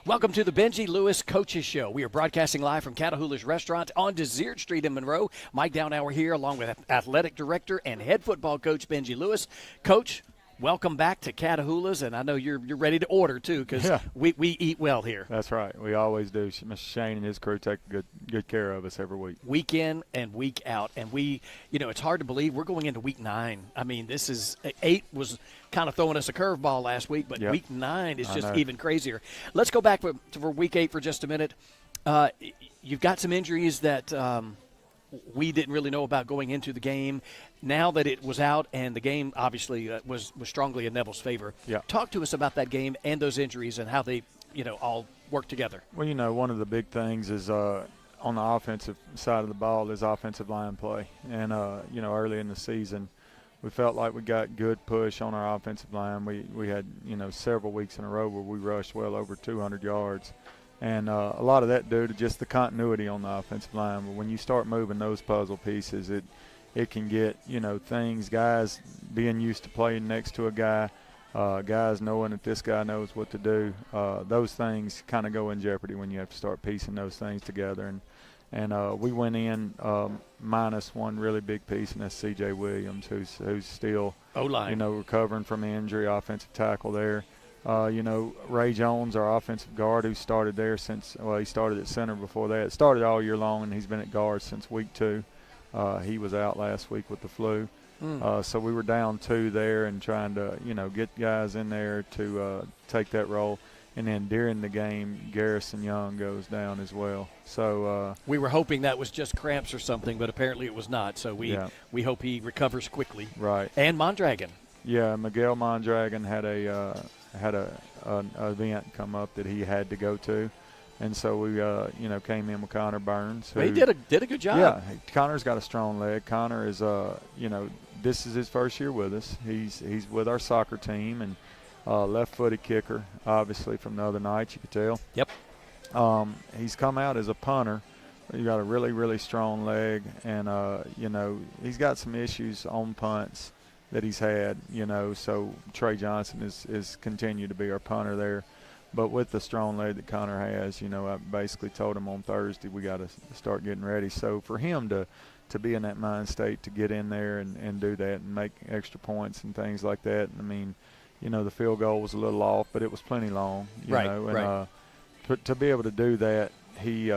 Welcome to the Benji Lewis Coaches Show. We are broadcasting live from Catahoula's Restaurant on Desert Street in Monroe. Mike Downhour here along with athletic director and head football coach Benji Lewis. Coach, welcome back to Catahoula's, and I know you're ready to order too because we eat well here. That's right. We always do. Mr. Shane and his crew take good care of us every week. Week in and week out. And we, it's hard to believe we're going into week 9. I mean, this is 8 was kind of throwing us a curveball last week, but week 9 is just even crazier. Let's go back for week 8 for just a minute. You've got some injuries that we didn't really know about going into the game. Now that it was out and the game obviously was strongly in Neville's favor, talk to us about that game and those injuries and how they, all work together. Well, one of the big things is on the offensive side of the ball is offensive line play. And, early in the season, we felt like we got good push on our offensive line. We had, several weeks in a row where we rushed well over 200 yards. And a lot of that due to just the continuity on the offensive line. But when you start moving those puzzle pieces, it can get, guys being used to playing next to a guy, guys knowing that this guy knows what to do. Those things kind of go in jeopardy when you have to start piecing those things together. And we went in minus one really big piece, and that's C.J. Williams, who's still, O-line. Recovering from injury, offensive tackle there. Ray Jones, our offensive guard, who started there he started at center before that. It started all year long, and he's been at guard since week 2. He was out last week with the flu. So we were down 2 there and trying to, get guys in there to take that role. And then during the game, Garrison Young goes down as well. So we were hoping that was just cramps or something, but apparently it was not. So we hope he recovers quickly. Right. And Mondragon. Yeah, Miguel Mondragon had an event come up that he had to go to. And so we, came in with Connor Burns. He did a good job. Yeah, Connor's got a strong leg. Connor is, this is his first year with us. He's with our soccer team and left-footed kicker, obviously from the other night, you could tell. Yep. He's come out as a punter. He's got a really, really strong leg, and he's got some issues on punts that he's had. So Trey Johnson is continued to be our punter there. But with the strong leg that Connor has, I basically told him on Thursday we got to start getting ready. So for him to be in that mind state to get in there and do that and make extra points and things like that. I mean, the field goal was a little off, but it was plenty long. Right. To be able to do that, he,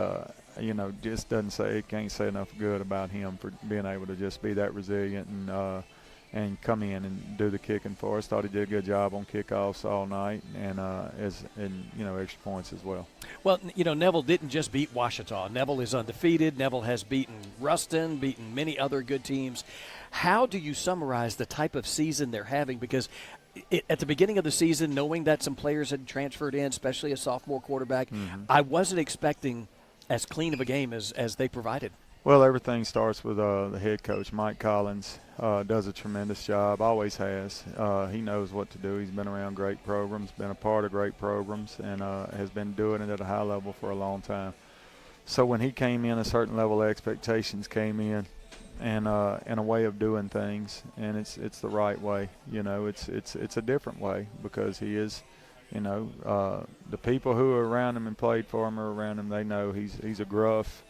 just can't say enough good about him for being able to just be that resilient and come in and do the kicking for us. Thought he did a good job on kickoffs all night and extra points as well. Well, Neville didn't just beat Ouachita. Neville is undefeated. Neville has beaten Ruston, beaten many other good teams. How do you summarize the type of season they're having? Because at the beginning of the season, knowing that some players had transferred in, especially a sophomore quarterback, I wasn't expecting as clean of a game as they provided. Well, everything starts with the head coach, Mike Collins. Does a tremendous job, always has. He knows what to do. He's been around great programs, been a part of great programs, and has been doing it at a high level for a long time. So when he came in, a certain level of expectations came in, and a way of doing things, and it's the right way. It's a different way because he is, the people who are around him and played for him are around him. They know he's a gruff.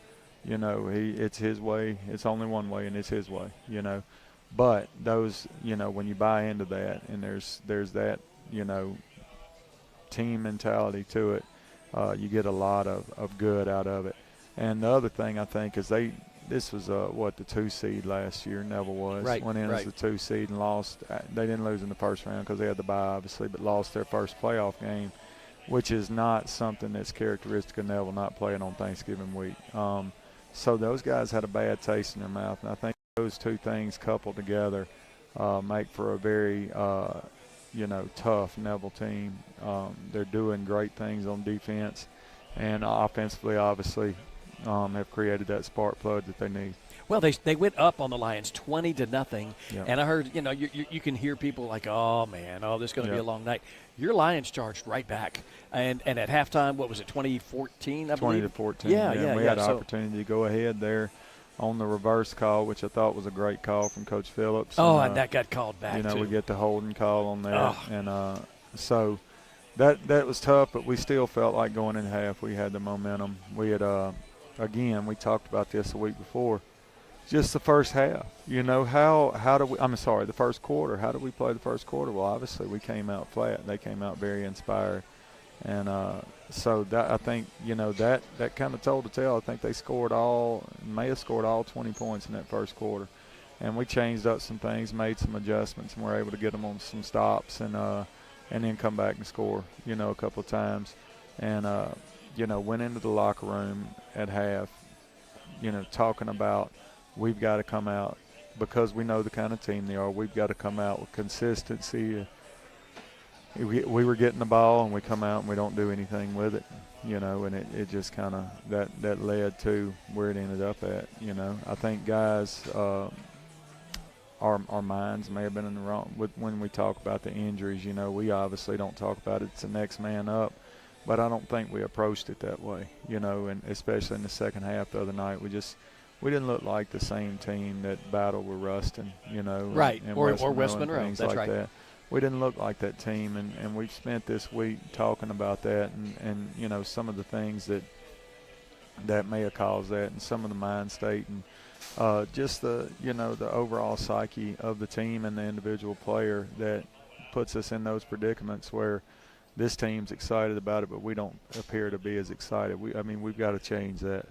It's his way. It's only one way, and it's his way. But those, when you buy into that, and there's that, team mentality to it, you get a lot of good out of it. And the other thing I think is this was the 2 seed last year. Neville was went in as the 2 seed and lost. They didn't lose in the first round because they had the bye, obviously, but lost their first playoff game, which is not something that's characteristic of Neville, not playing on Thanksgiving week. So those guys had a bad taste in their mouth, and I think those 2 things coupled together make for a very, tough Neville team. They're doing great things on defense, and offensively, obviously, have created that spark plug that they need. Well, they went up on the Lions 20-0, and I heard you can hear people like, oh man, this is going to be a long night. Your Lions charged right back, and at halftime, what was it, 2014? I believe 20-14. Yeah. We had an opportunity to go ahead there on the reverse call, which I thought was a great call from Coach Phillips. And that got called back. We get the holding call on that, and so. that was tough, but we still felt like going in half we had the momentum. We had again, we talked about this a week before. Just the first half, how do we? I'm sorry, the first quarter. How did we play the first quarter? Well, obviously we came out flat. They came out very inspired, and so that I think that kind of told the tale. I think they may have scored all 20 points in that first quarter, and we changed up some things, made some adjustments, and were able to get them on some stops, and then come back and score, a couple of times, and went into the locker room at half, talking about. We've got to come out because we know the kind of team they are. We've got to come out with consistency. We were getting the ball and we come out and we don't do anything with it, and it just kind of that led to where it ended up at. I think guys, our minds may have been in the wrong when we talk about the injuries. We obviously don't talk about it. It's the next man up. But I don't think we approached it that way, and especially in the second half the other night, we didn't look like the same team that battled with Ruston, right, and or West Monroe, things that's like right. that. We didn't look like that team, and we've spent this week talking about that, and some of the things that may have caused that, and some of the mind state, and just the the overall psyche of the team and the individual player that puts us in those predicaments where this team's excited about it, but we don't appear to be as excited. We've got to change that.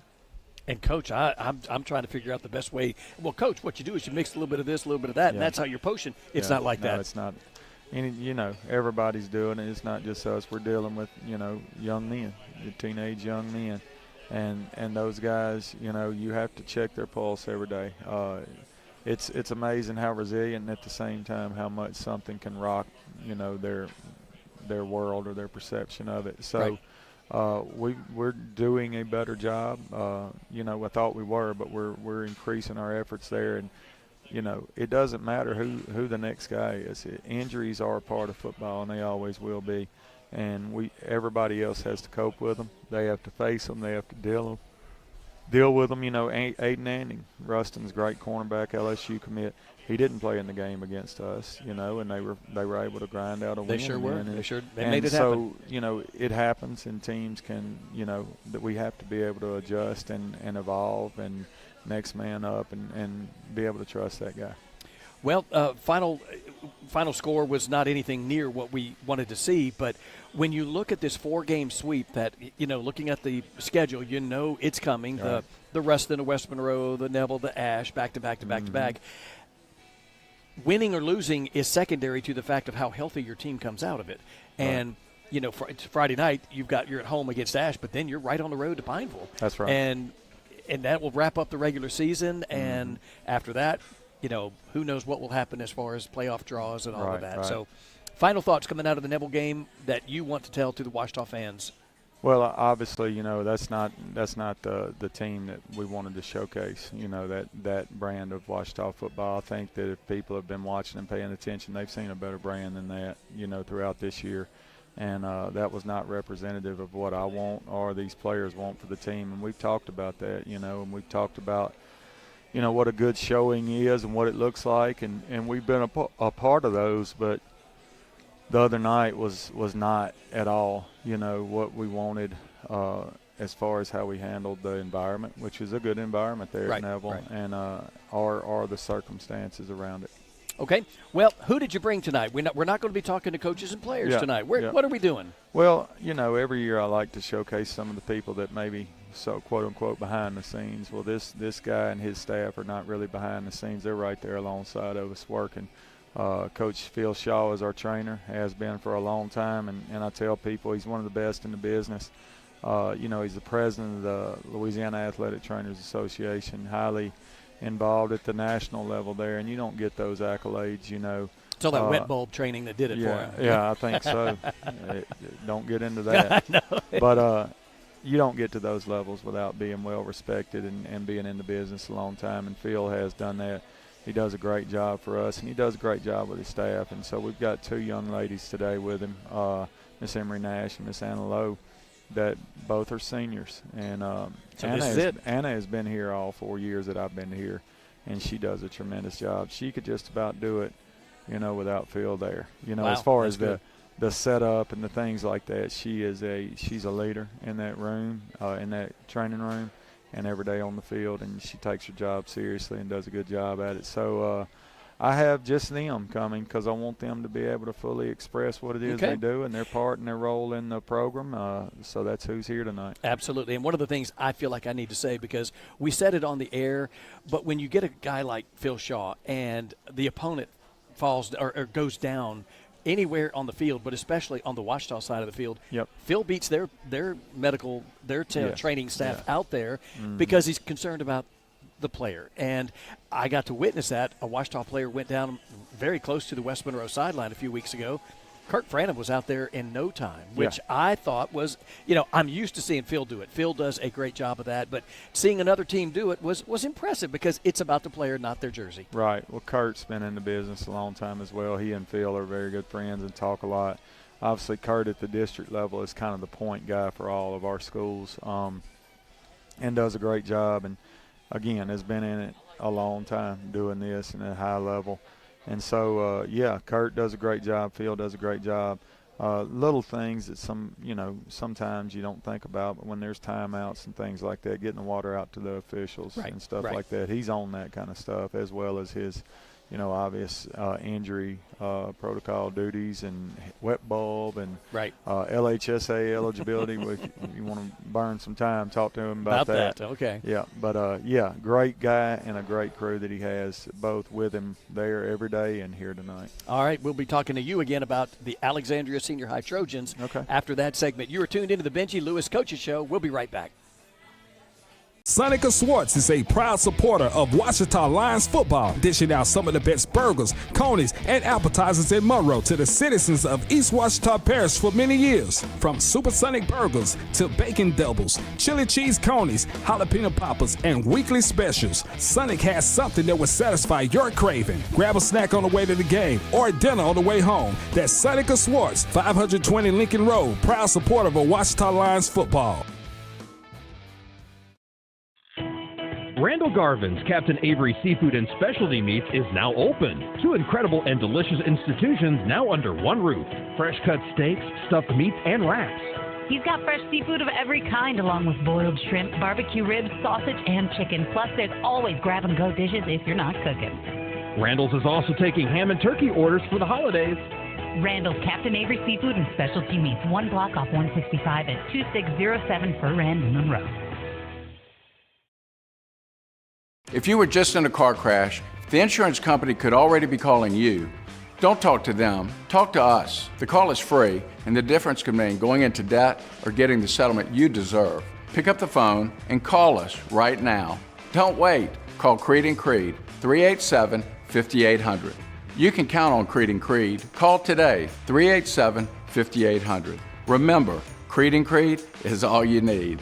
And, Coach, I'm trying to figure out the best way. Well, Coach, what you do is you mix a little bit of this, a little bit of that, and that's how you're poaching. It's not like that. No, it's not. And, everybody's doing it. It's not just us. We're dealing with, young men, teenage young men. And those guys, you have to check their pulse every day. It's amazing how resilient, and at the same time how much something can rock, their world or their perception of it. So. Right. We're doing a better job. I thought we were, but we're increasing our efforts there. And it doesn't matter who the next guy is. Injuries are a part of football, and they always will be. And everybody else has to cope with them. They have to face them. They have to deal with them. Aiden Anning, Ruston's great cornerback, LSU commit. He didn't play in the game against us, and they were able to grind out a win. They sure were. They made it happen. So, it happens, and teams can, that we have to be able to adjust and evolve and next man up and be able to trust that guy. Well, final score was not anything near what we wanted to see, but when you look at this 4-game sweep that, looking at the schedule, it's coming. Right. The Ruston, the West Monroe, the Neville, the Ash, back to back to back to back. Winning or losing is secondary to the fact of how healthy your team comes out of it. And, it's Friday night, you're at home against Ash, but then you're right on the road to Pineville. That's right. And that will wrap up the regular season. And after that, who knows what will happen as far as playoff draws and all of that. Right. So final thoughts coming out of the Neville game that you want to tell to the Ouachita fans. Well, obviously, that's not the team that we wanted to showcase. That brand of Ouachita football. I think that if people have been watching and paying attention, they've seen a better brand than that. Throughout this year, and that was not representative of what I want or these players want for the team. And we've talked about that. And we've talked about what a good showing is and what it looks like, and we've been a part of those, but the other night was not at all, what we wanted as far as how we handled the environment, which is a good environment there at Neville, and or the circumstances around it. Okay. Well, who did you bring tonight? We're not going to be talking to coaches and players tonight. What are we doing? Well, every year I like to showcase some of the people that maybe quote unquote behind the scenes. Well, this guy and his staff are not really behind the scenes. They're right there alongside of us working. Coach Phil Shaw is our trainer, has been for a long time, and I tell people he's one of the best in the business. He's the president of the Louisiana Athletic Trainers Association, highly involved at the national level there, and you don't get those accolades, It's all that wet bulb training that did it for him. Yeah, I think so. Don't get into that. But you don't get to those levels without being well respected and being in the business a long time, and Phil has done that. He does a great job for us, and he does a great job with his staff. And so we've got 2 young ladies today with him, Miss Emery Nash and Miss Anna Lowe, that both are seniors. And Anna has been here all 4 years that I've been here, and she does a tremendous job. She could just about do it, without Phil there. Wow, as far as good. the setup and the things like that. She's a leader in that room, in that training room, and every day on the field, and she takes her job seriously and does a good job at it. So I have just them coming because I want them to be able to fully express what it is they do and their part and their role in the program. So that's who's here tonight. Absolutely. And one of the things I feel like I need to say, because we said it on the air, but when you get a guy like Phil Shaw and the opponent falls or goes down anywhere on the field, but especially on the Ouachita side of the field, Phil beats their medical, training staff out there because he's concerned about the player. And I got to witness that. A Ouachita player went down very close to the West Monroe sideline a few weeks ago. Kirk Franham was out there in no time, which I thought was, I'm used to seeing Phil do it. Phil does a great job of that, but seeing another team do it was impressive because it's about the player, not their jersey. Right. Well, Kurt's been in the business a long time as well. He and Phil are very good friends and talk a lot. Obviously, Kurt at the district level is kind of the point guy for all of our schools, and does a great job. And, again, has been in it a long time doing this and at a high level. And so, Kurt does a great job. Phil does a great job. Little things that sometimes you don't think about, but when there's timeouts and things like that, getting the water out to the officials and stuff like that, he's on that kind of stuff, as well as his, obvious injury protocol duties and wet bulb and LHSA eligibility. You want to burn some time, talk to him about that. Okay. Yeah, but great guy and a great crew that he has, both with him there every day and here tonight. All right, we'll be talking to you again about the Alexandria Senior High Trojans after that segment. You are tuned into the Benji Lewis Coaches Show. We'll be right back. Sonica Swartz is a proud supporter of Ouachita Lions football, dishing out some of the best burgers, conies, and appetizers in Monroe to the citizens of East Ouachita Parish for many years. From supersonic burgers to bacon doubles, chili cheese conies, jalapeno poppers, and weekly specials, Sonic has something that will satisfy your craving. Grab a snack on the way to the game or dinner on the way home. That's Sonica Swartz, 520 Lincoln Road, proud supporter of Ouachita Lions football. Randall Garvin's Captain Avery Seafood and Specialty Meats is now open. Two incredible and delicious institutions now under one roof. Fresh cut steaks, stuffed meats, and wraps. He's got fresh seafood of every kind, along with boiled shrimp, barbecue ribs, sausage, and chicken. Plus, there's always grab-and-go dishes if you're not cooking. Randall's is also taking ham and turkey orders for the holidays. Randall's Captain Avery Seafood and Specialty Meats, 1 block off 165 at 2607 Fur End, Monroe. If you were just in a car crash, the insurance company could already be calling you. Don't talk to them, talk to us. The call is free, and the difference could mean going into debt or getting the settlement you deserve. Pick up the phone and call us right now. Don't wait. Call Creed & Creed, 387-5800. You can count on Creed & Creed. Call today, 387-5800. Remember, Creed & Creed is all you need.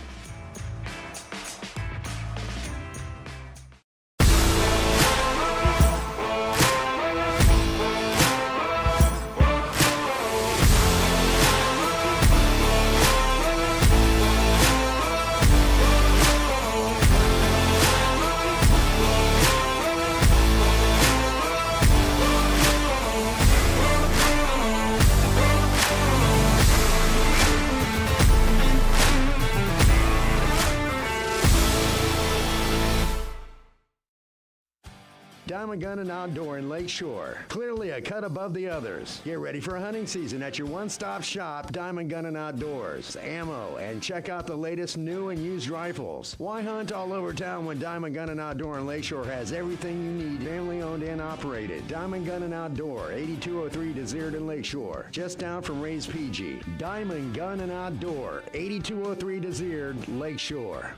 Diamond Gun and Outdoor in Lake Shore. Clearly a cut above the others. Get ready for hunting season at your one-stop shop, Diamond Gun and Outdoors. Ammo, and check out the latest new and used rifles. Why hunt all over town when Diamond Gun and Outdoor in Lake Shore has everything you need, family owned and operated. Diamond Gun and Outdoor, 8203 Desert in Lake Shore, just down from Ray's PG. Diamond Gun and Outdoor, 8203 Desert, Lake Shore.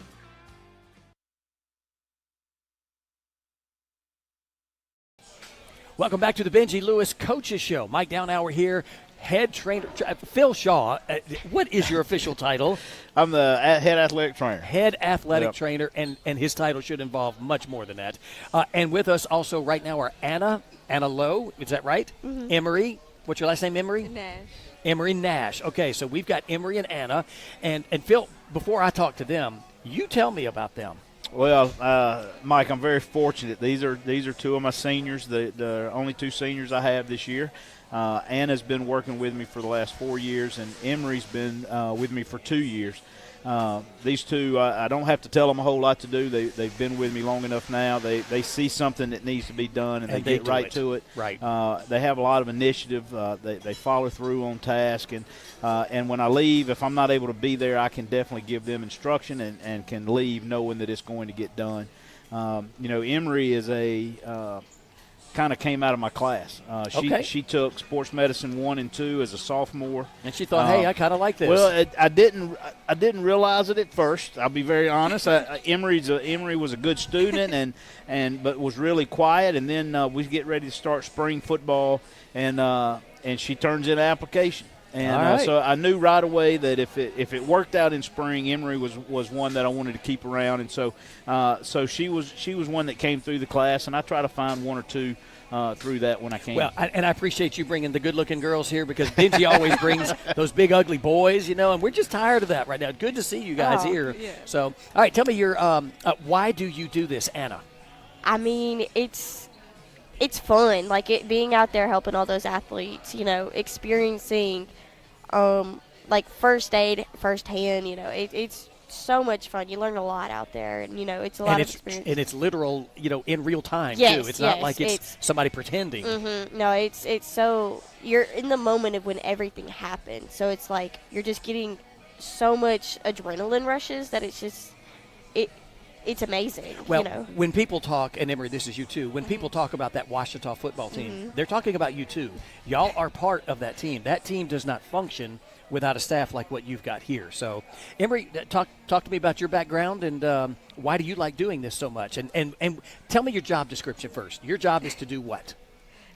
Welcome back to the Benji Lewis Coaches Show. Mike Downhour here, head trainer. Phil Shaw, what is your official title? I'm the head athletic trainer. Head athletic trainer, and his title should involve much more than that. And with us also right now are Anna Lowe, is that right? Mm-hmm. Emery, what's your last name, Emery? Nash. Emery Nash. Okay, so we've got Emery and Anna. And Phil, before I talk to them, you tell me about them. Well, Mike, I'm very fortunate. These are two of my seniors, the only two seniors I have this year. Anna's been working with me for the last 4 years, and Emery's been with me for 2 years. These two, I don't have to tell them a whole lot to do. They've been with me long enough now. They see something that needs to be done, and they get right to it. Right. They have a lot of initiative. They follow through on task, and when I leave, if I'm not able to be there, I can definitely give them instruction and can leave knowing that it's going to get done. Emery is kind of came out of my class. She took sports medicine 1 and 2 as a sophomore, and she thought, "Hey, I kind of like this." Well, I didn't realize it at first. I'll be very honest. Emery was a good student but was really quiet. And then we get ready to start spring football, and she turns in an application. And so I knew right away that if it worked out in spring, Emery was one that I wanted to keep around, and so she was one that came through the class, and I try to find 1 or 2 through that when I can. Well, and I appreciate you bringing the good-looking girls here, because Benji always brings those big, ugly boys, and we're just tired of that right now. Good to see you guys here. Yeah. So, all right, tell me why do you do this, Anna? I mean, it's fun, like being out there helping all those athletes, experiencing like first aid firsthand. It's so much fun. You learn a lot out there, and it's a lot of experience. And it's literal, in real time too. It's not like it's somebody pretending. Mm-hmm. No, it's so you're in the moment of when everything happens. So it's like you're just getting so much adrenaline rushes that it's just it's amazing. Well, when people talk, and Emery, this is you too, when people talk about that Ouachita football team, they're talking about you too. Y'all are part of that team. That team does not function without a staff like what you've got here. So, Emery, talk to me about your background and why do you like doing this so much? And tell me your job description first. Your job is to do what?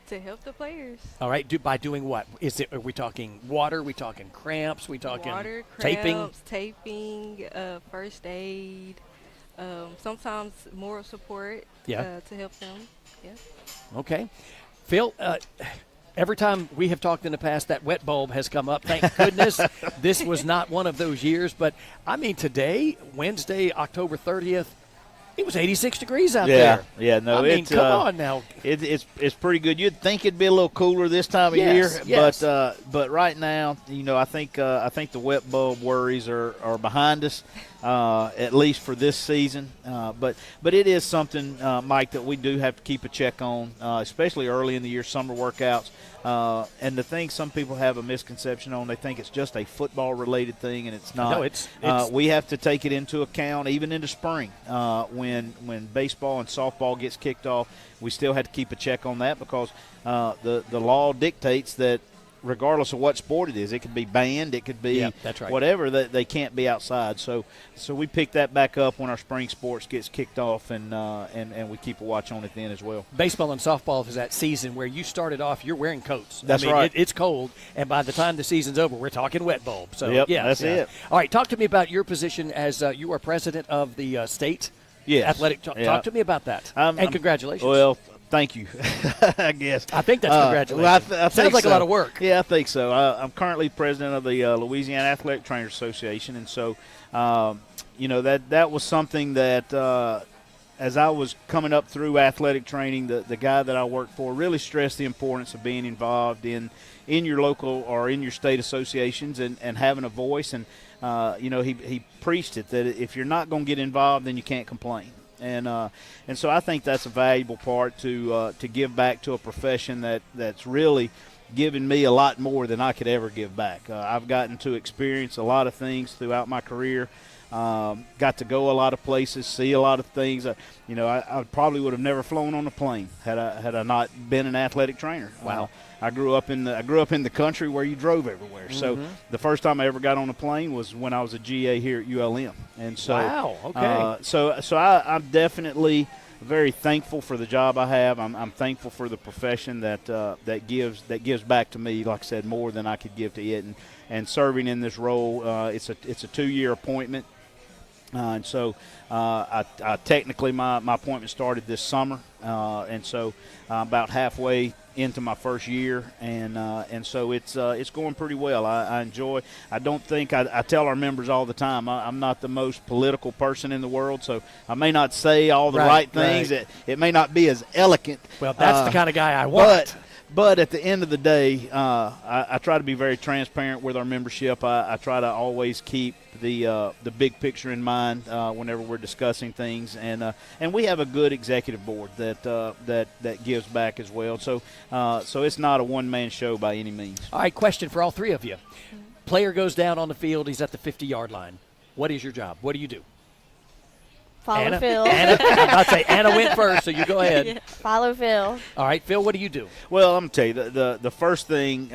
To help the players. All right. By doing what? Are we talking water? Are we talking cramps? Are we talking water, cramps, taping, first aid, sometimes moral support to help them. Yeah. Okay. Phil, every time we have talked in the past, that wet bulb has come up. Thank goodness this was not one of those years. But, I mean, today, Wednesday, October 30th, it was 86 degrees out there. Yeah, no, come on now. It's pretty good. You'd think it'd be a little cooler this time of year, but right now, I think the wet bulb worries are behind us, at least for this season. But it is something, Mike, that we do have to keep a check on, especially early in the year, summer workouts. And the thing some people have a misconception on, they think it's just a football-related thing, and it's not. No, it's we have to take it into account even into spring when baseball and softball gets kicked off. We still have to keep a check on that because the law dictates that regardless of what sport it is, it could be banned, it could be whatever, that they can't be outside. So we pick that back up when our spring sports gets kicked off, and we keep a watch on it then as well. Baseball and softball is that season where you started off, you're wearing coats. That's right. It's cold, and by the time the season's over, we're talking wet bulb. So that's it. All right, talk to me about your position as you are president of the state athletic. Talk to me about that, and congratulations. Well, thank you, I guess. I think that's congratulations. Well, I Sounds like a lot of work. Yeah, I think so. I'm currently president of the Louisiana Athletic Trainers Association, and so, that was something that as I was coming up through athletic training, the guy that I worked for really stressed the importance of being involved in your local or in your state associations and having a voice. And, he preached it, that if you're not going to get involved, then you can't complain. And so I think that's a valuable part to give back to a profession that's really given me a lot more than I could ever give back. I've gotten to experience a lot of things throughout my career. Got to go a lot of places, see a lot of things. I probably would have never flown on a plane had I not been an athletic trainer. Wow. I grew up in the country where you drove everywhere. So the first time I ever got on a plane was when I was a GA here at ULM. And so, wow, okay. So I'm definitely very thankful for the job I have. I'm thankful for the profession that gives back to me, like I said, more than I could give to it. And serving in this role, it's a 2-year appointment. And so I technically my appointment started this summer, and so I'm about halfway into my first year, and so it's going pretty well. I enjoy. I don't think I tell our members all the time I'm not the most political person in the world, so I may not say all the right things. It may not be as elegant. Well, that's the kind of guy I want. But at the end of the day, I try to be very transparent with our membership. I try to always keep the big picture in mind whenever we're discussing things, and we have a good executive board that gives back as well. So it's not a one-man show by any means. All right, question for all three of you. Player goes down on the field. He's at the 50-yard line. What is your job? What do you do? Follow Anna? Phil. I'm about to say Anna went first, so you go ahead. Yeah. Follow Phil. All right, Phil, what do you do? Well, I'm going to tell you, the first thing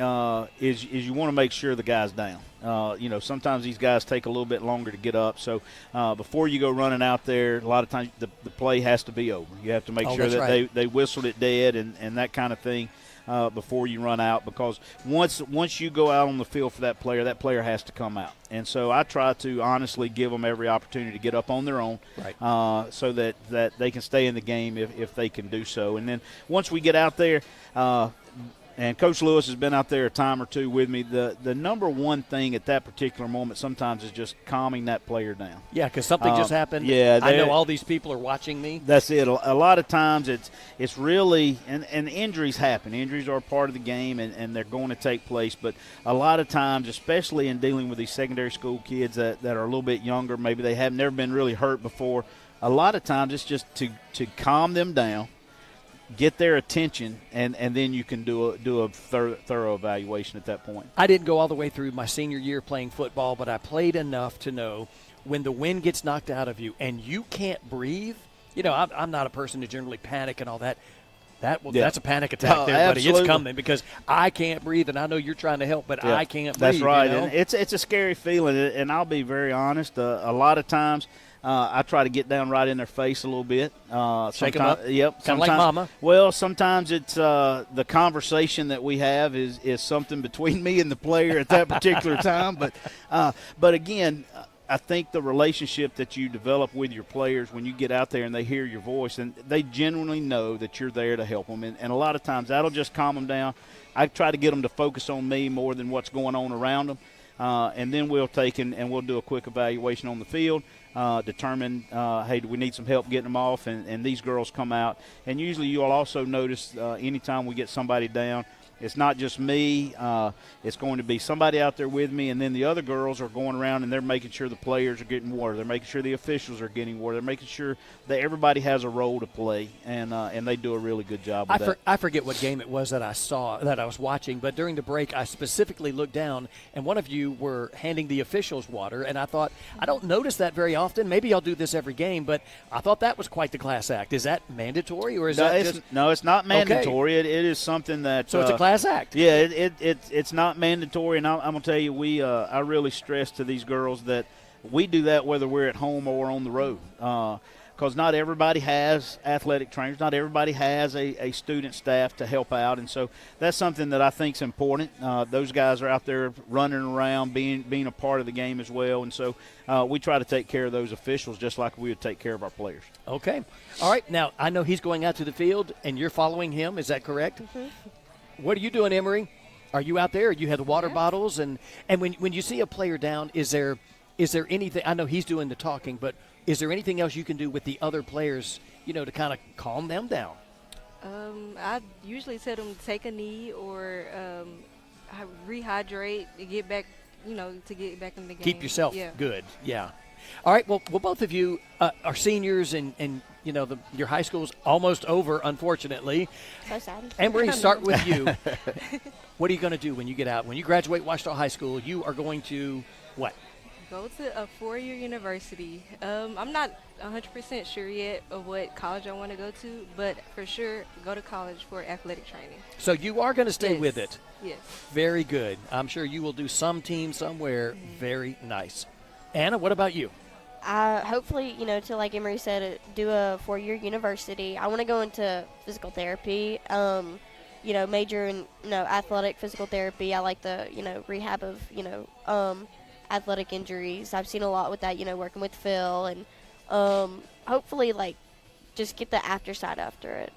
is you want to make sure the guy's down. Sometimes these guys take a little bit longer to get up. So before you go running out there, a lot of times the play has to be over. You have to make sure that they whistled it dead and that kind of thing before you run out, because once you go out on the field for that player has to come out. And so I try to honestly give them every opportunity to get up on their own, so that they can stay in the game if they can do so. And then once we get out there, and Coach Lewis has been out there a time or two with me, the number one thing at that particular moment sometimes is just calming that player down. Yeah, because something just happened. Yeah, I know all these people are watching me. That's it. A lot of times it's really – and injuries happen. Injuries are a part of the game, and they're going to take place. But a lot of times, especially in dealing with these secondary school kids that are a little bit younger, maybe they have never been really hurt before, a lot of times it's just to calm them down, get their attention, and then you can do a thorough evaluation at that point. I didn't go all the way through my senior year playing football, but I played enough to know when the wind gets knocked out of you and you can't breathe. I'm not a person to generally panic and all that. That's a panic attack there, buddy. It's coming because I can't breathe, and I know you're trying to help, but I can't breathe. That's right. And it's a scary feeling, and I'll be very honest. A lot of times I try to get down right in their face a little bit. Shake them up? Yep. Kind of like mama? Well, sometimes it's the conversation that we have is something between me and the player at that particular time. But again, I think the relationship that you develop with your players when you get out there and they hear your voice, and they genuinely know that you're there to help them. And a lot of times that'll just calm them down. I try to get them to focus on me more than what's going on around them. And then we'll take and we'll do a quick evaluation on the field, determine, hey, do we need some help getting them off? And these girls come out. And usually you'll also notice anytime we get somebody down, it's not just me. It's going to be somebody out there with me, and then the other girls are going around and they're making sure the players are getting water. They're making sure the officials are getting water. They're making sure that everybody has a role to play, and they do a really good job with that. I forget what game it was that I was watching, but during the break I specifically looked down, and one of you were handing the officials water, and I thought, I don't notice that very often. Maybe I'll do this every game, but I thought that was quite the class act. Is that mandatory, or is that just – No, it's not mandatory. Okay. It is something that – So it's a class act. Yeah, it's not mandatory, and I'm gonna tell you, I really stress to these girls that we do that whether we're at home or on the road, because not everybody has athletic trainers, not everybody has a student staff to help out, and so that's something that I think is important. Those guys are out there running around, being a part of the game as well, and so we try to take care of those officials just like we would take care of our players. Okay, all right. Now I know he's going out to the field, and you're following him. Is that correct? Mm-hmm. What are you doing, Emery? Are you out there? You have the water bottles, and when you see a player down, is there anything? I know he's doing the talking, but is there anything else you can do with the other players, to kind of calm them down? I usually tell them to take a knee or rehydrate to get back, to get back in the game. Keep yourself good. Yeah. All right. Well, both of you are seniors, and your high school's almost over, unfortunately. So sad. Emery, start with you. What are you going to do when you get out? When you graduate Ouachita High School, you are going to what? Go to a 4-year university. I'm not 100% sure yet of what college I want to go to, but for sure go to college for athletic training. So you are going to stay with it? Yes. Very good. I'm sure you will do some team somewhere. Mm-hmm. Very nice. Anna, what about you? Hopefully, to, like Emery said, do a 4-year university. I want to go into physical therapy, major in, athletic physical therapy. I like the, rehab of, athletic injuries. I've seen a lot with that, working with Phil, and hopefully, just get the after side after it,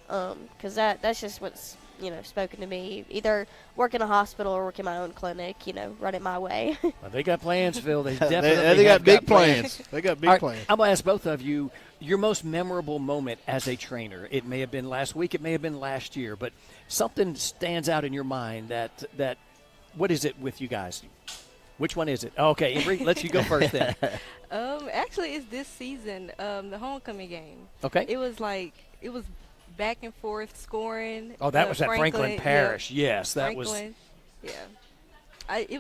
because that's just what's spoken to me, either work in a hospital or work in my own clinic, run it my way. Well, they got plans, Phil. They definitely they got have big plans. They got big plans. I'm going to ask both of you your most memorable moment as a trainer. It may have been last week. It may have been last year. But something stands out in your mind that what is it with you guys? Which one is it? Okay, Emory, let you go first then. Actually, it's this season, the homecoming game. Okay. It was back and forth scoring. Oh, that was at Franklin Parish. Yeah. Yes, that Franklin, was. Yeah.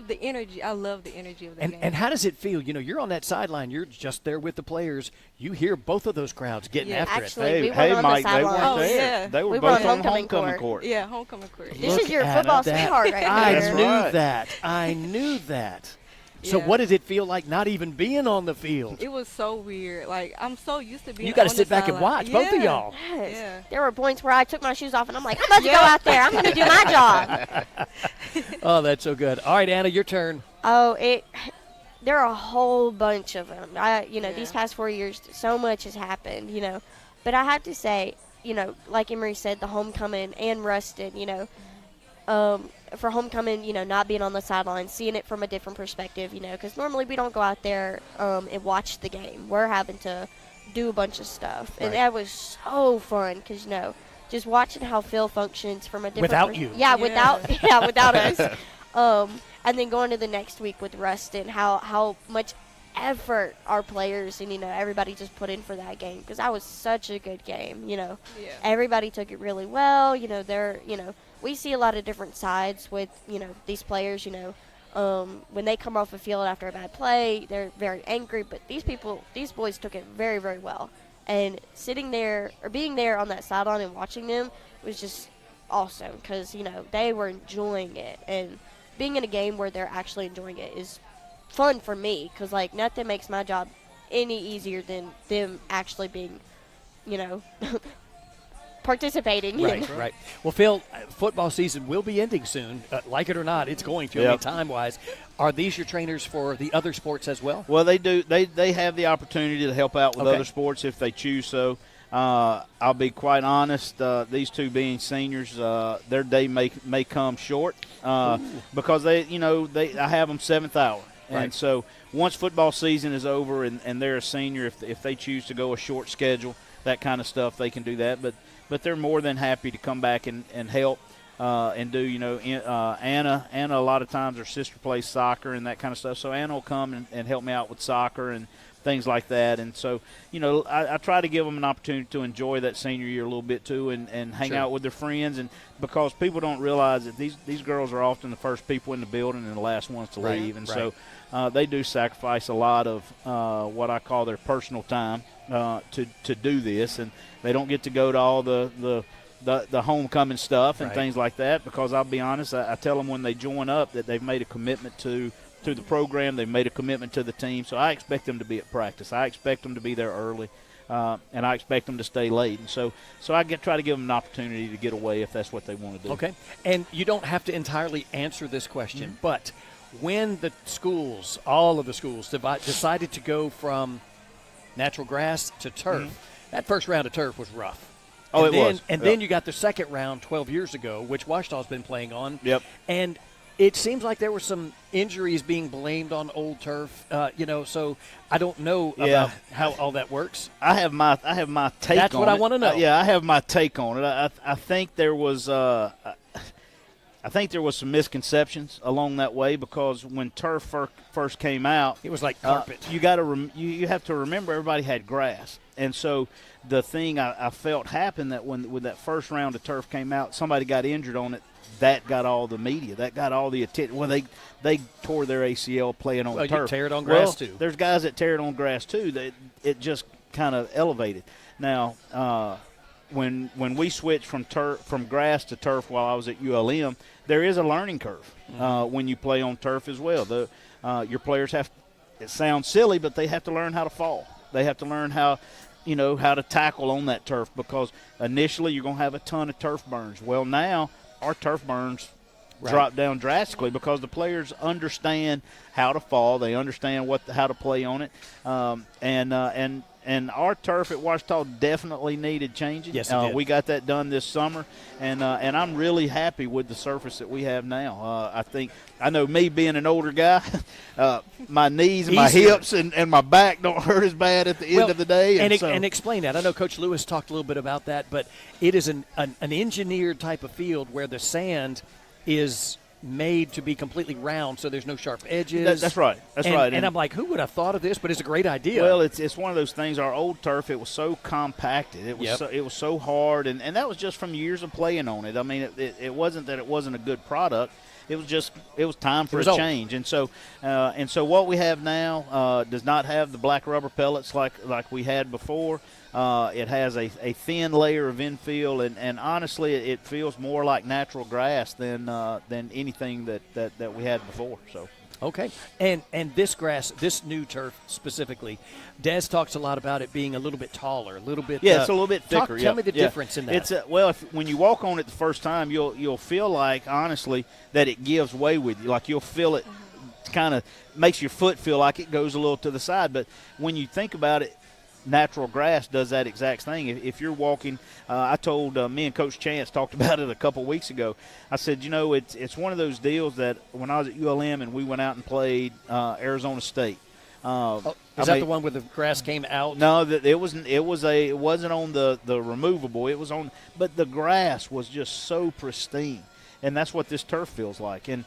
The energy. I love the energy of the game. And how does it feel? You're on that sideline. You're just there with the players. You hear both of those crowds getting after actually, it. we were on Mike, the sideline. they weren't there. They were both on homecoming court. Yeah, homecoming court. This is your football sweetheart right I here. knew that. So Yeah. what did it feel like not even being on the field? It was so weird. Like, I'm so used to being. You got to on sit the back and watch, both of y'all. Yes. Yeah. There were points where I took my shoes off and I'm like, I'm about to go out there. I'm going to do my job. Oh, that's so good. All right, Anna, your turn. Oh, there are a whole bunch of them. These past 4 years, so much has happened, But I have to say, like Emery said, the homecoming and Ruston, for homecoming, not being on the sideline, seeing it from a different perspective, because normally we don't go out there and watch the game. We're having to do a bunch of stuff. And that was so fun because, just watching how Phil functions from a different Without you. Yeah, without us. And then going to the next week with Ruston, how much effort our players and, everybody just put in for that game because that was such a good game, Yeah. Everybody took it really well, we see a lot of different sides with, these players, when they come off the field after a bad play, they're very angry, but these boys took it very, very well. And sitting there or being there on that sideline and watching them was just awesome because, they were enjoying it. And being in a game where they're actually enjoying it is fun for me because, nothing makes my job any easier than them actually being, participating. Right. Well, Phil, football season will be ending soon. Like it or not, it's going to. I mean, time-wise. Are these your trainers for the other sports as well? Well, they do. They have the opportunity to help out with other sports if they choose so. I'll be quite honest. These two being seniors, their day may come short because I have them 7th hour, and so once football season is over and they're a senior, if they choose to go a short schedule, that kind of stuff, they can do that. But they're more than happy to come back and help and do. Anna a lot of times her sister plays soccer and that kind of stuff, so Anna will come and help me out with soccer and things like that. And so, I try to give them an opportunity to enjoy that senior year a little bit too and hang out with their friends. And because people don't realize that these girls are often the first people in the building and the last ones to leave. And so they do sacrifice a lot of what I call their personal time to do this. And they don't get to go to all the homecoming stuff and things like that because I'll be honest, I tell them when they join up that they've made a commitment to the program. They've made a commitment to the team, so I expect them to be at practice. I expect them to be there early, and I expect them to stay late. And so I try to give them an opportunity to get away if that's what they want to do. Okay, and you don't have to entirely answer this question, but when the schools, all of the schools, decided to go from natural grass to turf, that first round of turf was rough. Oh, it was. And then you got the second round 12 years ago, which Ouachita's been playing on. Yep. And it seems like there were some injuries being blamed on old turf, so I don't know about how all that works. I have my take on it. That's what I want to know. I have my take on it. I think there was some misconceptions along that way because when turf first came out, it was like carpet. You have to remember everybody had grass, and so the thing I felt happened that when that first round of turf came out, somebody got injured on it. That got all the media. That got all the attention. Well, they tore their ACL playing on turf. You tear it on grass too. There's guys that tear it on grass too. It just kind of elevated. Now, when we switched from grass to turf while I was at ULM, there is a learning curve when you play on turf as well. Your players have. It sounds silly, but they have to learn how to fall. They have to learn how to tackle on that turf because initially you're going to have a ton of turf burns. Well, now our turf burns dropped down drastically because the players understand how to fall. They understand how to play on it. And our turf at Ouachita definitely needed changing. Yes, it did. We got that done this summer, and I'm really happy with the surface that we have now. I know me being an older guy, my knees and my hips and my back don't hurt as bad at the end of the day. And explain that. I know Coach Lewis talked a little bit about that, but it is an engineered type of field where the sand is made to be completely round, so there's no sharp edges. That's right. And I'm like, who would have thought of this? But it's a great idea. Well, it's one of those things. Our old turf, it was so compacted. It was it was so hard, and that was just from years of playing on it. I mean, it wasn't that it wasn't a good product. It was time for a change. And so what we have now does not have the black rubber pellets like we had before. It has a thin layer of infill, and honestly, it feels more like natural grass than anything that we had before. So. Okay, and this grass, this new turf specifically, Des talks a lot about it being a little bit taller, a little bit. Yeah, it's a little bit thicker. Tell me the difference in that. It's when you walk on it the first time, you'll feel like honestly that it gives way with you. Like you'll feel it, kind of makes your foot feel like it goes a little to the side. But when you think about it, natural grass does that exact thing. If you're walking, I told me and Coach Chance talked about it a couple weeks ago. I said, it's one of those deals that when I was at ULM and we went out and played Arizona State. Is that the one where the grass came out? No, it wasn't. It wasn't on the removable. It was on, but the grass was just so pristine. And that's what this turf feels like, and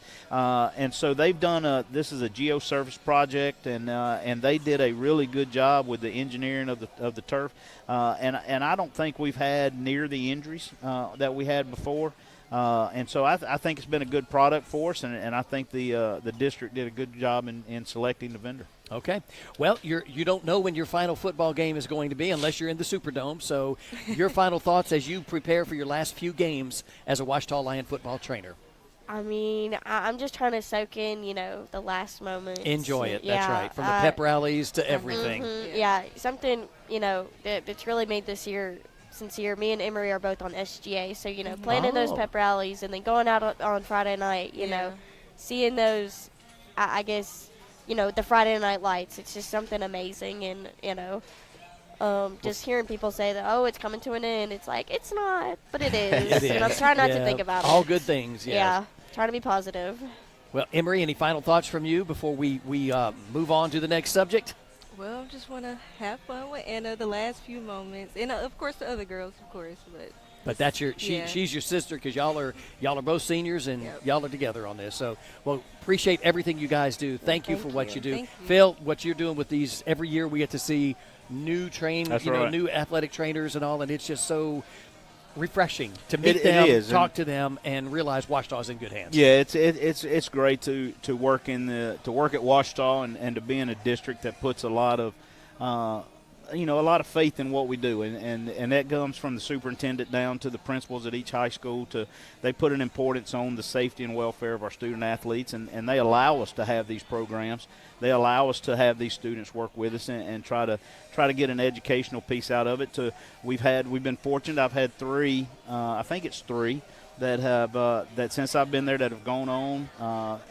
so they've done this is a geosurface project, and they did a really good job with the engineering of the turf, and I don't think we've had near the injuries that we had before, and so I think it's been a good product for us, and I think the district did a good job in selecting the vendor. Okay. Well, you don't know when your final football game is going to be unless you're in the Superdome. So your final thoughts as you prepare for your last few games as a Ouachita Lion football trainer. I mean, I'm just trying to soak in, the last moments. Enjoy it. That's right. From the pep rallies to everything. Yeah, something, that's really made this year sincere. Me and Emery are both on SGA. So, planning those pep rallies and then going out on Friday night, seeing those, I guess, the Friday night lights, it's just something amazing. And, just hearing people say that, it's coming to an end, it's like, it's not, but it is. It is. And I'm trying not to think about it. All good things, yes. Yeah, trying to be positive. Well, Emery, any final thoughts from you before we move on to the next subject? Well, just want to have fun with Anna the last few moments. And, of course, the other girls, of course, But that's she's your sister because y'all are both seniors and y'all are together on this. So, well, appreciate everything you guys do. Thank you for what you do. Thank you. Phil, what you're doing with these, every year we get to see new new athletic trainers and all, and it's just so refreshing to meet them, talk to them, and realize Ouachita's in good hands. Yeah, it's great to work to work at Ouachita and to be in a district that puts a lot of a lot of faith in what we do, and that comes from the superintendent down to the principals at each high school. They put an importance on the safety and welfare of our student athletes, and they allow us to have these programs. They allow us to have these students work with us and try to get an educational piece out of it. We've been fortunate. I've had three, I think it's three, that have that since I've been there that have gone on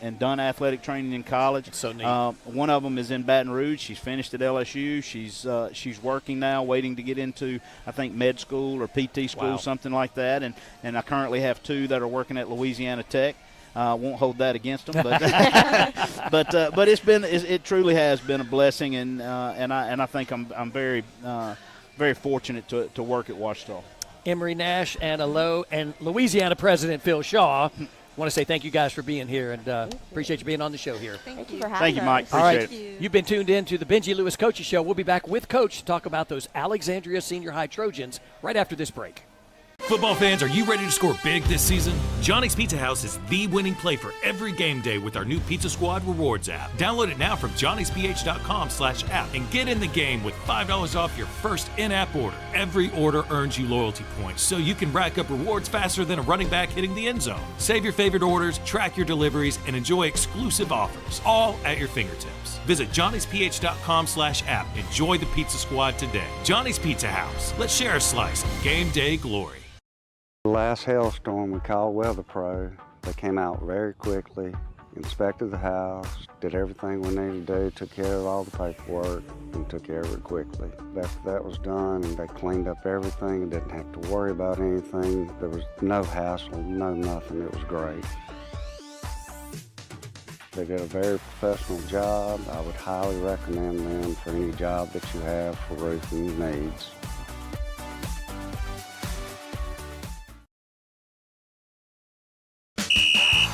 and done athletic training in college. So neat. One of them is in Baton Rouge. She's finished at LSU. She's working now, waiting to get into I think med school or PT school, something like that. And I currently have two that are working at Louisiana Tech. Won't hold that against them, but but it truly has been a blessing, and I think I'm very very fortunate to work at Ouachita. Emery Nash, Anna Lowe, and Louisiana President Phil Shaw. I want to say thank you guys for being here, and appreciate you being on the show here. Thank you for having us. Thank you, Mike. All right, Appreciate it. You've been tuned in to the Benji Lewis Coaches Show. We'll be back with Coach to talk about those Alexandria Senior High Trojans right after this break. Football fans, are you ready to score big this season? Johnny's Pizza House is the winning play for every game day with our new Pizza Squad Rewards app. Download it now from johnnysph.com/app and get in the game with $5 off your first in-app order. Every order earns you loyalty points, so you can rack up rewards faster than a running back hitting the end zone. Save your favorite orders, track your deliveries, and enjoy exclusive offers, all at your fingertips. Visit johnnysph.com/app. Enjoy the Pizza Squad today. Johnny's Pizza House. Let's share a slice of game day glory. The last hailstorm we called Weather Pro. They came out very quickly, inspected the house, did everything we needed to do, took care of all the paperwork, and took care of it quickly. After that was done and they cleaned up everything and didn't have to worry about anything, there was no hassle, no nothing. It was great. They did a very professional job. I would highly recommend them for any job that you have for roofing needs.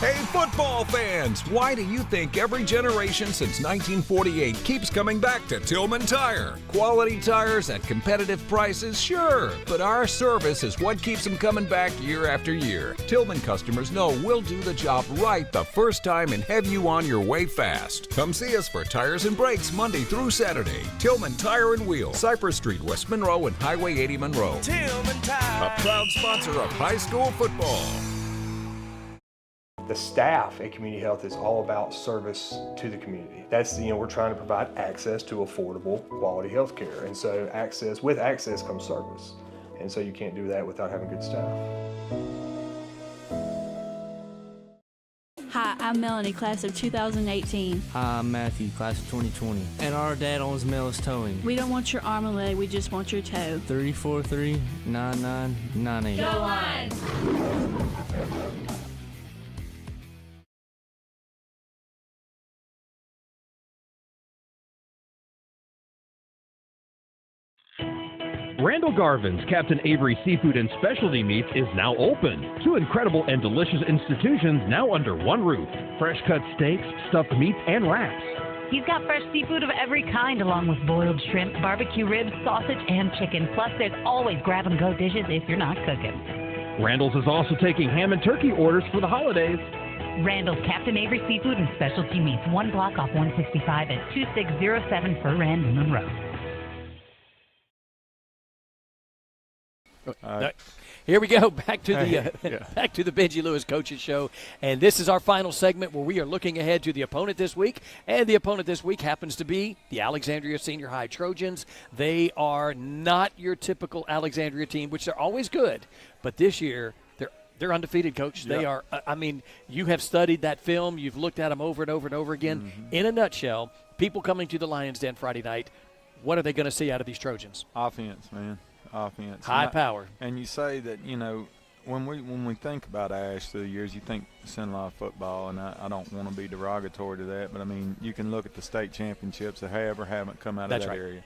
Hey, football fans! Why do you think every generation since 1948 keeps coming back to Tillman Tire? Quality tires at competitive prices, sure, but our service is what keeps them coming back year after year. Tillman customers know we'll do the job right the first time and have you on your way fast. Come see us for tires and brakes Monday through Saturday. Tillman Tire and Wheel, Cypress Street, West Monroe, and Highway 80 Monroe. Tillman Tire, a proud sponsor of high school football. The staff at Community Health is all about service to the community. That's, we're trying to provide access to affordable, quality health care. And so with access comes service. And so you can't do that without having good staff. Hi, I'm Melanie, class of 2018. Hi, I'm Matthew, class of 2020. And our dad owns Mellis Towing. We don't want your arm and leg, we just want your tow. 343-9998. Go on! Randall Garvin's Captain Avery Seafood and Specialty Meats is now open. 2 incredible and delicious institutions now under one roof. Fresh cut steaks, stuffed meats, and wraps. He's got fresh seafood of every kind, along with boiled shrimp, barbecue ribs, sausage, and chicken. Plus, there's always grab-and-go dishes if you're not cooking. Randall's is also taking ham and turkey orders for the holidays. Randall's Captain Avery Seafood and Specialty Meats, 1 block off 165 at 2607 Fur Rand, Monroe. Here we go, back to the back to the Benji Lewis Coaches Show, and this is our final segment where we are looking ahead to the opponent this week, and the opponent this week happens to be the Alexandria Senior High Trojans. They are not your typical Alexandria team, which they're always good, but this year they're undefeated, Coach. They are. I mean, you have studied that film, you've looked at them over and over and over again. Mm-hmm. In a nutshell, people coming to the Lions Den Friday night, what are they going to see out of these Trojans? Offense, man. Offense. High power. And you say that, when we think about Ash through the years, you think Central football, and I don't want to be derogatory to that, but, I mean, you can look at the state championships that have or haven't come out of that area.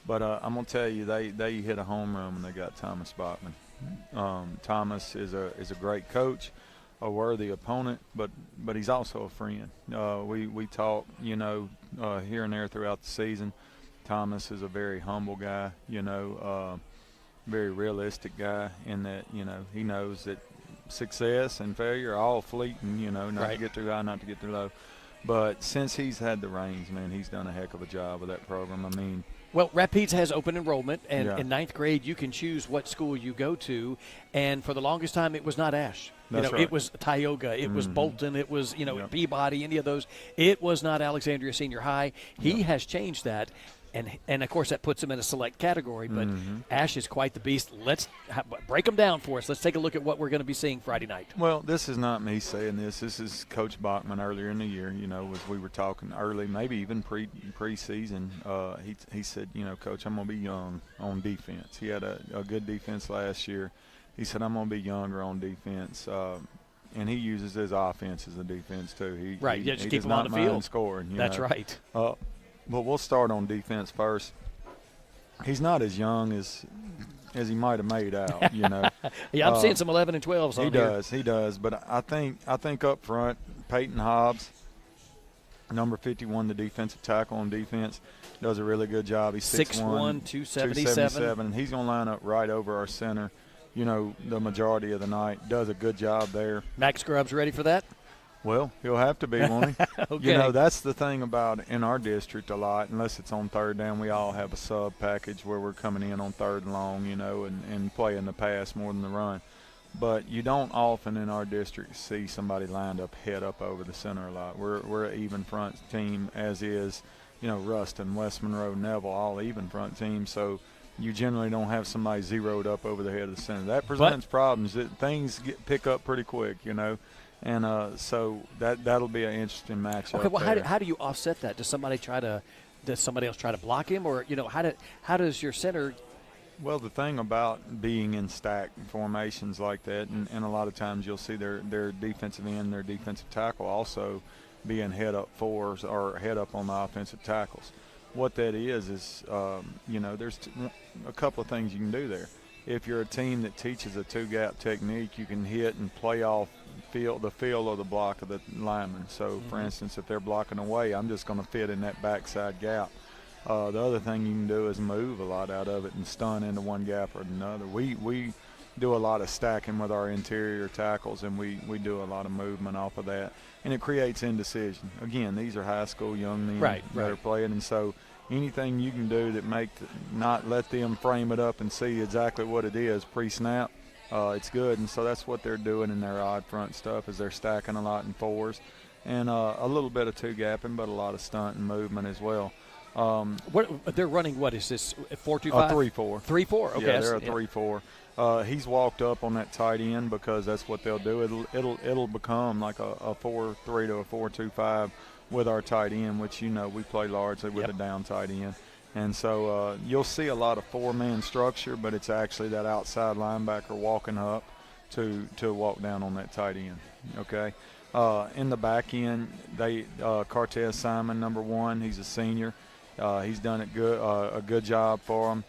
But I'm going to tell you, they hit a home run when they got Thomas Bachman. Thomas is a great coach, a worthy opponent, but he's also a friend. We talk, here and there throughout the season. Thomas is a very humble guy, very realistic guy in that, he knows that success and failure are all fleeting, not to get too high, not to get too low. But since he's had the reins, man, he's done a heck of a job with that program. I mean, well, Rapides has open enrollment, and in 9th grade you can choose what school you go to, and for the longest time it was not Ash. That's right. It was Tioga, it was Bolton, it was, Peabody, any of those. It was not Alexandria Senior High. He has changed that. And of course, that puts him in a select category, but Ash is quite the beast. Let's break them down for us. Let's take a look at what we're going to be seeing Friday night. Well, this is not me saying this. This is Coach Bachman earlier in the year, as we were talking early, maybe even preseason. He said, Coach, I'm going to be young on defense. He had a good defense last year. He said, I'm going to be younger on defense. And he uses his offense as a defense, too. He just keep does him not on the field. Scoring, That's right. But we'll start on defense first. He's not as young as he might have made out, Yeah, I'm seeing some 11 and 12s on here. He does. But I think up front, Peyton Hobbs, number 51, the defensive tackle on defense, does a really good job. He's 6'1", 277. And he's going to line up right over our center, the majority of the night. Does a good job there. Max Scrubs ready for that? Well, he'll have to be, won't he? Okay. That's the thing about in our district a lot, unless it's on third down, we all have a sub package where we're coming in on 3rd and long, and playing the pass more than the run. But you don't often in our district see somebody lined up head up over the center a lot. We're an even front team, as is, Ruston, West Monroe, Neville, all even front teams. So you generally don't have somebody zeroed up over the head of the center. That presents problems. Things pick up pretty quick, And so that'll be an interesting matchup. Okay, well, how do you offset that? Does somebody else try to block him, or how does your center? Well, the thing about being in stack formations like that, and a lot of times you'll see their defensive end, their defensive tackle also being head up fours or head up on the offensive tackles. What that is there's a couple of things you can do there. If you're a team that teaches a two-gap technique, you can hit and play off the feel of the block of the lineman. So, for instance, if they're blocking away, I'm just going to fit in that backside gap. The other thing you can do is move a lot out of it and stun into one gap or another. We do a lot of stacking with our interior tackles, and we do a lot of movement off of that. And it creates indecision. Again, these are high school young men that are playing, and so anything you can do that not let them frame it up and see exactly what it is pre-snap, it's good. And so that's what they're doing in their odd front stuff is they're stacking a lot in fours and a little bit of two-gapping, but a lot of stunt and movement as well. What they're running? What is this? 4-2-5? 3-4. 3-4. Okay, yeah, they're a 3-4. He's walked up on that tight end because that's what they'll do. It'll become like a 4-3 to a 4-2-5 with our tight end, which we play largely with a down tight end. And so you'll see a lot of four-man structure, but it's actually that outside linebacker walking up to walk down on that tight end. Okay. In the back end, Cortez Simon, number 1, he's a senior. He's done a good job for them.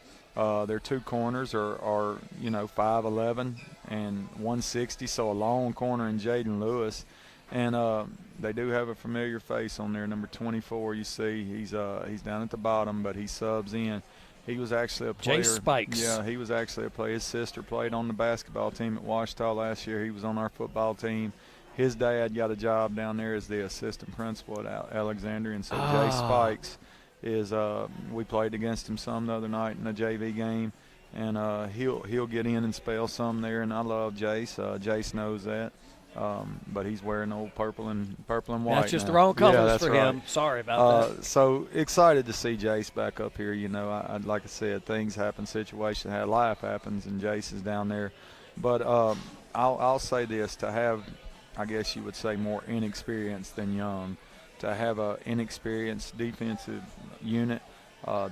Their two corners are 5'11" and 160, so a long corner in Jaden Lewis. And they do have a familiar face on there, number 24. You see, he's down at the bottom, but he subs in. He was actually a player. Jay Spikes. Yeah, he was actually a player. His sister played on the basketball team at Ouachita last year. He was on our football team. His dad got a job down there as the assistant principal at Alexandria, and so Jay Spikes is. We played against him some the other night in a JV game, and he'll get in and spell some there. And I love Jace. Jace knows that. But he's wearing old purple and white. That's just now. the wrong colors for right. him. Sorry about that. So excited to see Jace back up here. I like I said, things happen, situations, life happens, and Jace is down there. But I'll say this: to have, I guess you would say, more inexperience than young, to have an inexperienced defensive unit.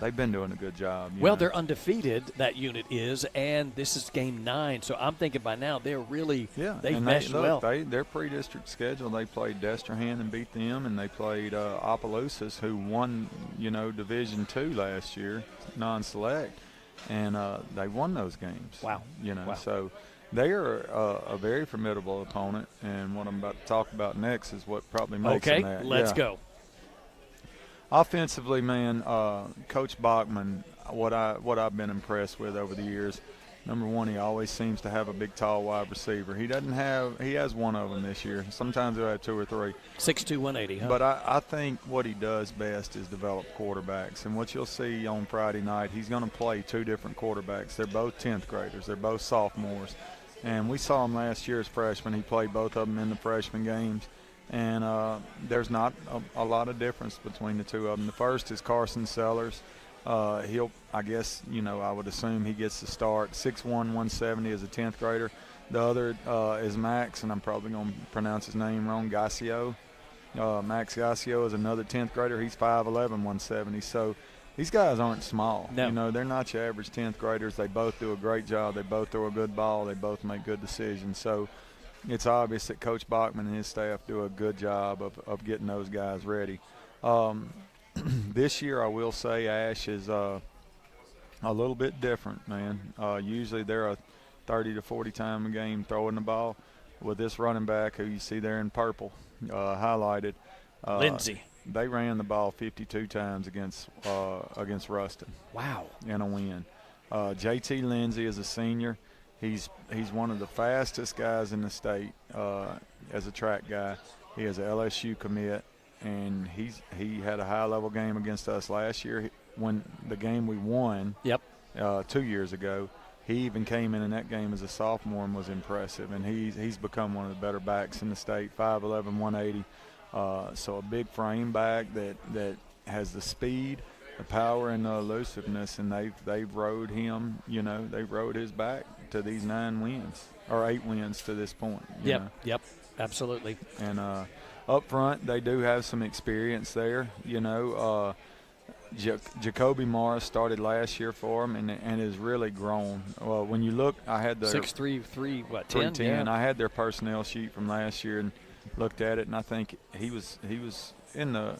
They've been doing a good job. Well, they're undefeated, that unit is, and this is game 9. So I'm thinking by now they're really they've meshed well. Their pre-district schedule, they played Destrehan and beat them, and they played Opelousas, who won, Division II last year, non-select, and they won those games. Wow. So they are a very formidable opponent, and what I'm about to talk about next is what probably makes them that. Okay, let's go. Offensively, man, Coach Bachman, what I've been impressed with over the years, number 1, he always seems to have a big, tall wide receiver. He has one of them this year. Sometimes he'll have 2 or 3. 6'2", 180, huh? But I think what he does best is develop quarterbacks. And what you'll see on Friday night, he's going to play 2 different quarterbacks. They're both 10th graders. They're both sophomores. And we saw him last year as freshmen. He played both of them in the freshman games. And there's not a lot of difference between the two of them. The first is Carson Sellers. I would assume he gets the start. 6'1", 170 as a 10th grader. The other is Max, and I'm probably going to pronounce his name wrong, Gassio. Max Gassio is another 10th grader. He's 5'11", 170. So these guys aren't small. No. They're not your average 10th graders. They both do a great job. They both throw a good ball. They both make good decisions. So it's obvious that Coach Bachman and his staff do a good job of getting those guys ready. This year, I will say, Ash is a little bit different, man. Usually they're a 30 to 40 time a game throwing the ball. With this running back, who you see there in purple, highlighted, Lindsey. They ran the ball 52 times against Ruston. Wow. In a win. JT Lindsey is a senior. He's one of the fastest guys in the state as a track guy. He is an LSU commit, and he had a high-level game against us last year. When the game we won 2 years ago, he even came in that game as a sophomore and was impressive. And he's become one of the better backs in the state, 5'11", 180. So a big frame back that has the speed, the power, and the elusiveness, and they've rode him. They've rode his back to these 9 wins or 8 wins to this point. Yep. Absolutely. And up front, they do have some experience there. Jacoby Morris started last year for him and has really grown. Well, when you look, I had the 6'3", 10? 310. I had their personnel sheet from last year and looked at it, and I think he was in the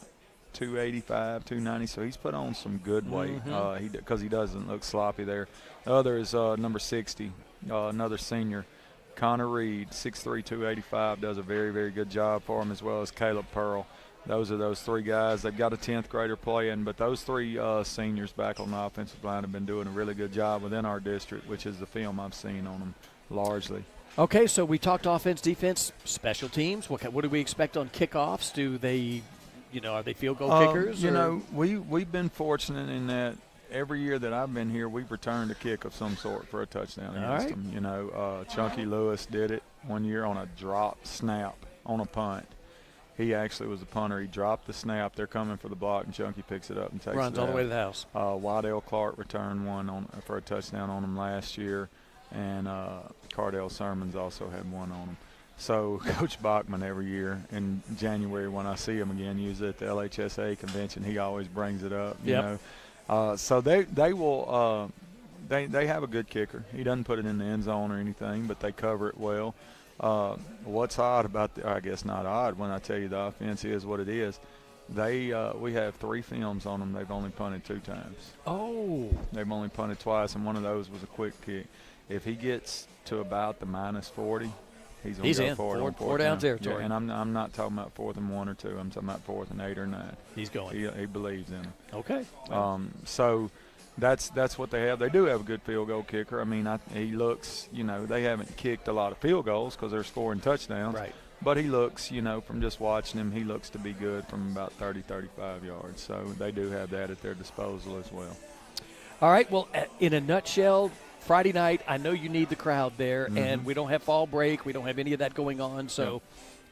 285, 290, so he's put on some good weight because he doesn't look sloppy there. The other is number 60, another senior, Connor Reed, 6'3", 285, does a very, very good job for him, as well as Caleb Pearl. Those are those three guys. They've got a 10th grader playing, but those three seniors back on the offensive line have been doing a really good job within our district, which is the film I've seen on them largely. Okay, so we talked offense, defense, special teams. What do we expect on kickoffs? Do they, are they field goal kickers? We've been fortunate in that every year that I've been here, we've returned a kick of some sort for a touchdown against them. Chunky Lewis did it one year on a drop snap on a punt. He actually was a punter. He dropped the snap. They're coming for the block, and Chunky picks it up and takes runs it all out. the way to the house. Waddell Clark returned one for a touchdown on him last year, and Cardell Sermons also had one on him. So Coach Bachman every year in January when I see him again, usually at the LHSA convention, he always brings it up. So they will they have a good kicker. He doesn't put it in the end zone or anything, but they cover it well. What's odd about I guess not odd when I tell you the offense is what it is. We have 3 films on them. They've only punted 2 times. Oh. They've only punted twice, and one of those was a quick kick. If he gets to about the -40, he's going to go in. for it on four down territory. Yeah, and I'm not talking about 4th and 1 or 2. I'm talking about 4th and 8 or 9. He's going. He believes in him. Okay. So that's what they have. They do have a good field goal kicker. I mean, he looks, they haven't kicked a lot of field goals because they're scoring touchdowns. Right. But he looks, from just watching him, he looks to be good from about 30, 35 yards. So they do have that at their disposal as well. All right. Well, in a nutshell, Friday night, I know you need the crowd there, and we don't have fall break. We don't have any of that going on. So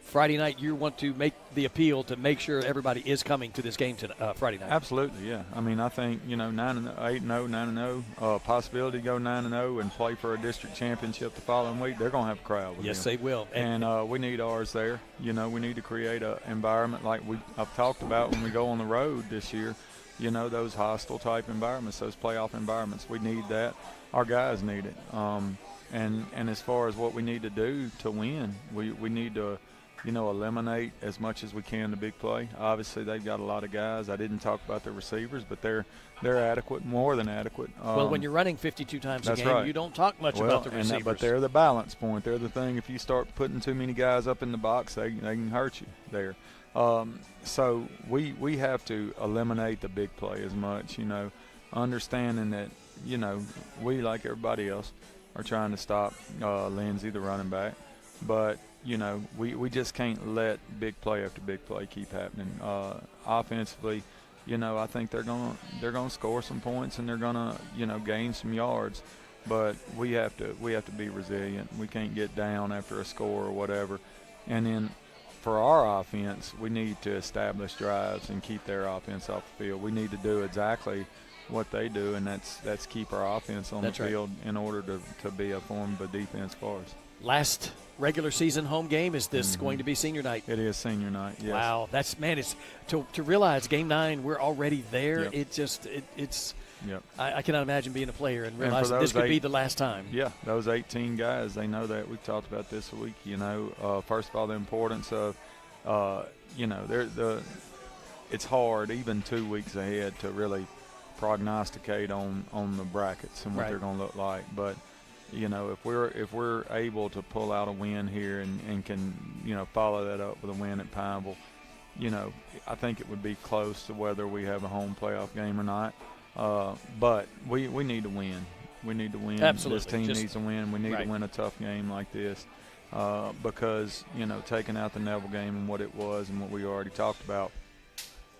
Friday night, you want to make the appeal to make sure everybody is coming to this game Friday night. Absolutely, yeah. I mean, I think 8-0, 9-0, possibility to go 9-0 and play for a district championship the following week. They're going to have a crowd. Yes, they will. And we need ours there. We need to create an environment like I've talked about when we go on the road this year. Those hostile type environments, those playoff environments. We need that. Our guys need it. And as far as what we need to do to win, we need to eliminate as much as we can the big play. Obviously, they've got a lot of guys. I didn't talk about their receivers, but they're adequate, more than adequate. Well, when you're running 52 times a game, right. you don't talk much about the receivers. But they're the balance point. They're the thing. If you start putting too many guys up in the box, they can hurt you there. So we have to eliminate the big play as much, understanding that, we, like everybody else, are trying to stop Lindsey, the running back. But we just can't let big play after big play keep happening. Offensively, I think they're gonna score some points and they're gonna gain some yards. But we have to be resilient. We can't get down after a score or whatever. And then for our offense, we need to establish drives and keep their offense off the field. We need to do exactly what they do, and that's keep our offense on the field in order to be a form of a defense for us. Last regular season home game, is this going to be senior night? It is senior night, yes. Wow, it's to realize game 9 we're already there. Yep. It's Yep. I cannot imagine being a player and realizing this could be the last time. Yeah, those 18 guys, they know that. We've talked about this a week. First of all, the importance of it's hard even 2 weeks ahead to really prognosticate on the brackets and what they're going to look like. But if we're able to pull out a win here and can follow that up with a win at Pineville, I think it would be close to whether we have a home playoff game or not. But we need to win. We need to win. Absolutely. This team needs to win. We need to win a tough game like this because taking out the Neville game and what it was and what we already talked about,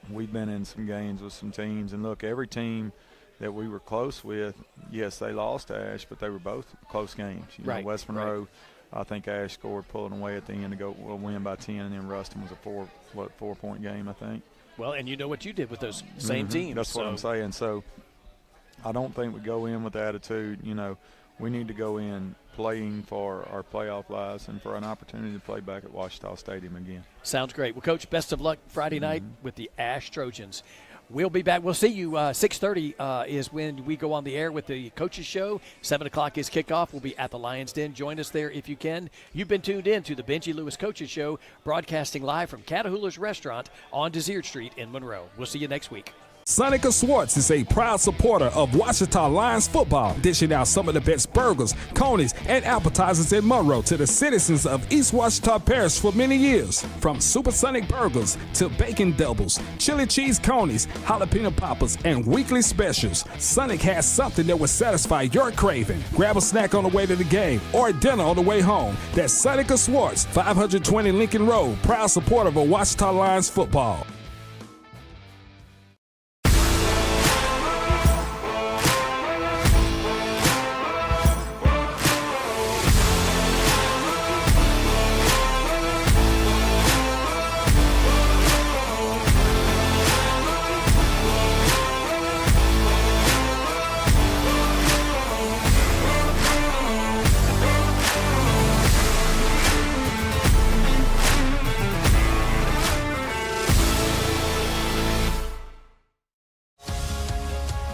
we've been in some games with some teams, and look, every team that we were close with, yes, they lost to Ash, but they were both close games. West Monroe, I think Ash scored pulling away at the end to go win by 10, and then Ruston was a 4-point game, I think. Well, and you know what you did with those same teams. That's what I'm saying. So I don't think we go in with the attitude, we need to go in playing for our playoff lives and for an opportunity to play back at Ouachita Stadium again. Sounds great. Well, Coach, best of luck Friday night with the Ash Trojans. We'll be back. We'll see you 6:30 is when we go on the air with the Coaches Show. 7 o'clock is kickoff. We'll be at the Lions Den. Join us there if you can. You've been tuned in to the Benji Lewis Coaches Show, broadcasting live from Catahoula's Restaurant on Desert Street in Monroe. We'll see you next week. Sonica Swartz is a proud supporter of Ouachita Lions football, dishing out some of the best burgers, conies, and appetizers in Monroe to the citizens of East Ouachita Parish for many years. From supersonic burgers to bacon doubles, chili cheese conies, jalapeno poppers, and weekly specials, Sonic has something that will satisfy your craving. Grab a snack on the way to the game or dinner on the way home. That's Sonica Swartz, 520 Lincoln Road, proud supporter of Ouachita Lions football.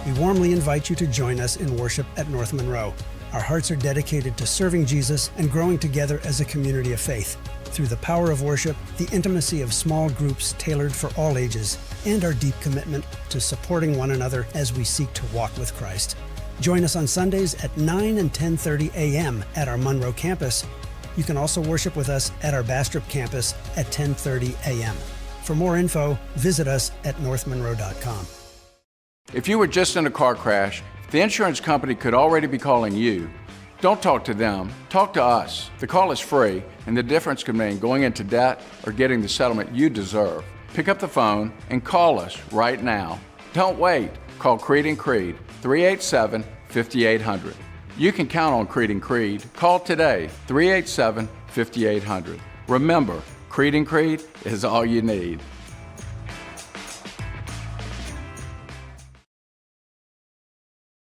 We warmly invite you to join us in worship at North Monroe. Our hearts are dedicated to serving Jesus and growing together as a community of faith. Through the power of worship, the intimacy of small groups tailored for all ages, and our deep commitment to supporting one another as we seek to walk with Christ. Join us on Sundays at 9 and 10:30 a.m. at our Monroe campus. You can also worship with us at our Bastrop campus at 10:30 a.m. For more info, visit us at northmonroe.com. If you were just in a car crash, the insurance company could already be calling you. Don't talk to them, talk to us. The call is free, and the difference could mean going into debt or getting the settlement you deserve. Pick up the phone and call us right now. Don't wait. Call Creed & Creed, 387-5800. You can count on Creed & Creed. Call today, 387-5800. Remember, Creed & Creed is all you need.